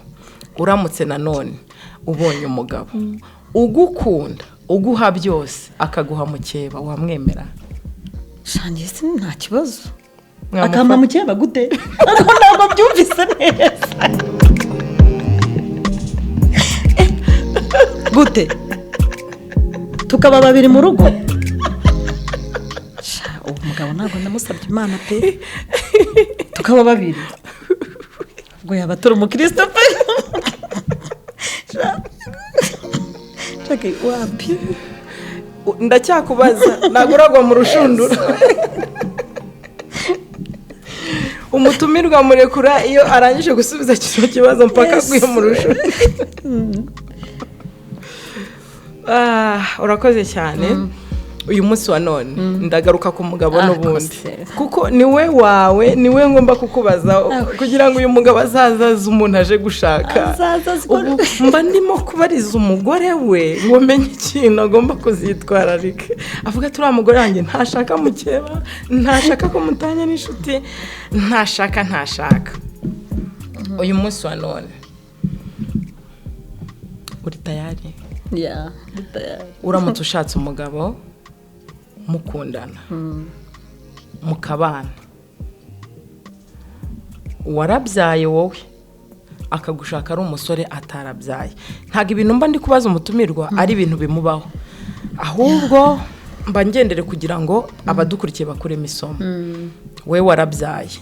uramutse nanone ubonye umugabo ugukunda uguha byose akaguha mukeba wamwemera shangiye nta kibazo akamba mukeba gute ntabwo byumvise neza gute tukaba babiri mu rugo uwo mugabo ntabwo ndamusabye Imana pe tukaba babiri ngo yaba turi umukristo pe Jackie wapi ndacyakubaza naguragwa mu rushundura umutumirwa murekura iyo arangije gusubiza kino kibazo mpaka aguye mu rushundura urakoze cyane uyu munsi wa none ndagaruka ku mugabo n'ubundi kuko niwe wawe niwe ngomba kukubaza kugira ngo uyu mugabo azazaze umuntu aje gushaka mba ndimo kubariza umugore we ngo menye ikintu agomba kuzitwararika avuga turi umugore wanjye ntashaka mukeba ntashaka ko mutanya n'inshuti ntashaka uyu munsi wa none uri tayari uramutse ushatse umugabo mukundana mukabana warabyaye wowe akagushaka ari umusore atarabyaye ntabwo ibintu mba ndi kubaza umutumirwa ari ibintu bimubaho ahubwo mba ngendere kugira ngo abadukurikiye bakuremo isomo we warabyaye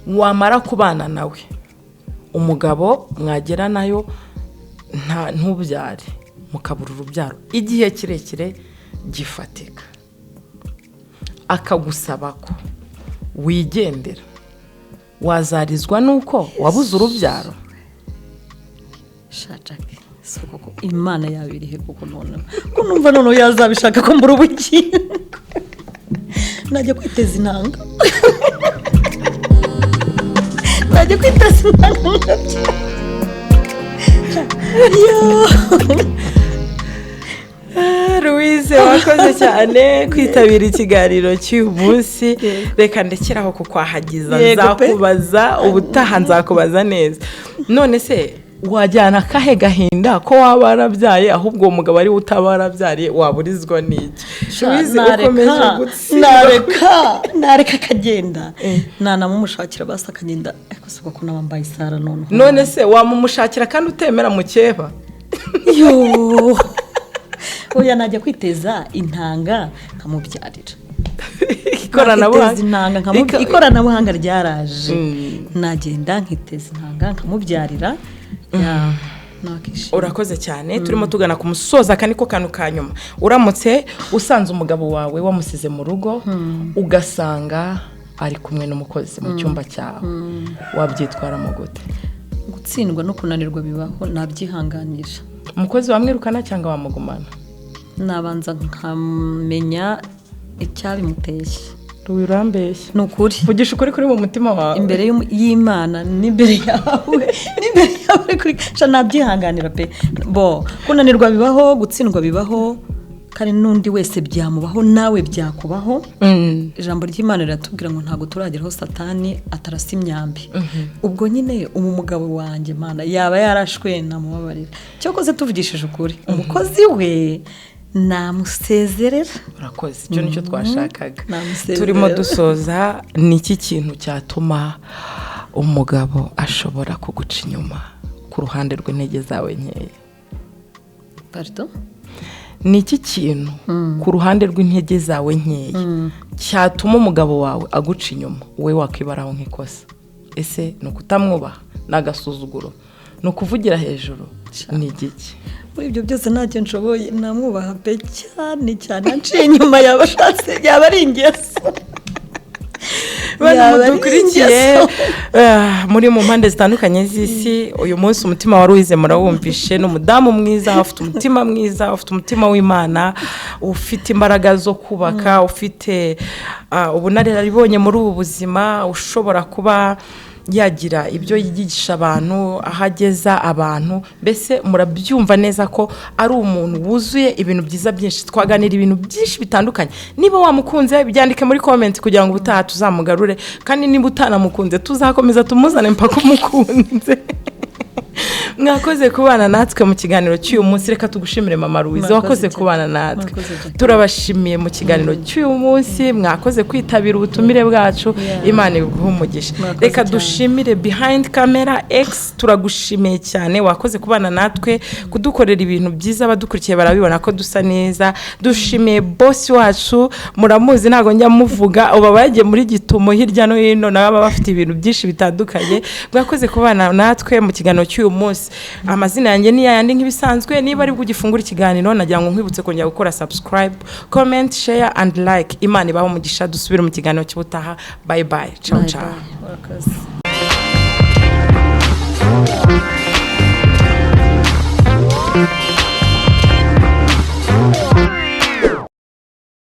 wamara kubana nawe umugabo mwagera nayo ntubyare mukabura urubyaro igihe kirekire gifatika akagusaba ko wigendera wazarizwa nuko wabuze urubyaro shacake soko ko imana yabirihe kuko none ko numva none yazabishaka ko mbura ubuki najya kwiteza intanga najya kwiteza intanga Louise wakoze cyane kwitabira ikiganiro cy'uyu munsi reka ndekeraho kuko ahagiza nzakubaza ubutaha nzakubaza neza none se wajyana kahe gahinda ko waba warabyaye ahubwo uwo mugabo ari utaba warabyariye waburizwa n'iki Louise ukomeje gutsinda nareka akagenda nanamumushakira basi akagenda ariko siko ko nabambaye isara none se wamumushakira kandi utemera mukeba yo oya najya kwiteza intanga nkamubyarira ikoranabuhanga ryaraje nagenda nkiteza intanga nkamubyarira urakoze cyane turimo tugana ku musoza kandi ko kantu kanyuma uramutse usanze umugabo wawe wamusize mu rugo ugasanga ari kumwe n'umukozi mu cyumba cyawe wabyitwaramo gute gutsindwa no kunanirwa bibaho nabyihanganisha umukozi wamwirukana cyangwa wamugumana nabanza nkamenya icyabimuteye Yarambeshye nukuri vugisha ukuri kuri mu mutima wawe imbere y'Imana n'imbere yawe kuri nabyihanganira pe bo kunanirwa bibaho gutsindwa bibaho kandi nundi wese byamubaho nawe byakubaho ijambo ry'Imana riratubwira ngo ntago turageraho satani atarasa imyambi ubwo nyine umugabo wanjye Mana yaba yarashwe namubabarira cyokoze tuvugishije ukuri umukozi we namusezerera urakoze icyo nicyo twashakaga turimo dusoza niki kintu cyatuma umugabo ashobora kuguca inyuma ku ruhande rw'intege zawe nkeya pardon niki kintu ku ruhande rw'intege zawe nkeya cyatuma umugabo wawe aguca inyuma wowe wakwibaraho nk'ikosa ese no kutamwubaha nagasuzuguro no kuvugira hejuru ni igiki muri ibyo byose ntacyo nshoboye namwubaha pe cyane anciye inyuma yabashatse yaba ari ingeso dukurikiye muri mu mpande zitandukanye z'isi uyu munsi umutima wari wize murawumvishe n'umudamu mwiza ufite umutima mwiza ufite umutima w'Imana ufite imbaraga zo kubaka ufite ubunararibonye muri ubu buzima ushobora kuba yagira ibyo yigisha abantu ahageza abantu mbese murabyumva neza ko ari umuntu wuzuye ibintu byiza byinshi twaganira ibintu byinshi bitandukanye niba wamukunze byandike muri comment kugira ngo ubutaha tuzamugarure kandi niba utanamukunze tuzakomeza tumuzane mpaka umukunze mwakoze kubana natwe mu kiganiro cy'uyu munsi reka tugushimire mama Louise wakoze kubana natwe turabashimiye mu kiganiro cy'uyu munsi mwakoze kwitabira ubutumire bwacu Imana iguhe umugisha reka dushimire behind camera X turagushimiye cyane wakoze kubana natwe kudukorera ibintu byiza abadukurikiye barabibona ko dusa neza dushimiye boss wacu muramuzi ntago njya muvuga uba bagiye muri gitumo hirya no hino naba bafite ibintu byinshi bitandukanye mwakoze kubana natwe mu kiganiro cy'uyu munsi amazina yanjye ni yandi nk'ibisanzwe niba ari bugifungura ikiganiro nagira ngo nkwibutse kongera gukora subscribe comment share and like Imana ibaho umugisha dusubire mu kiganiro cy'ubutaha bye bye ciao ciao.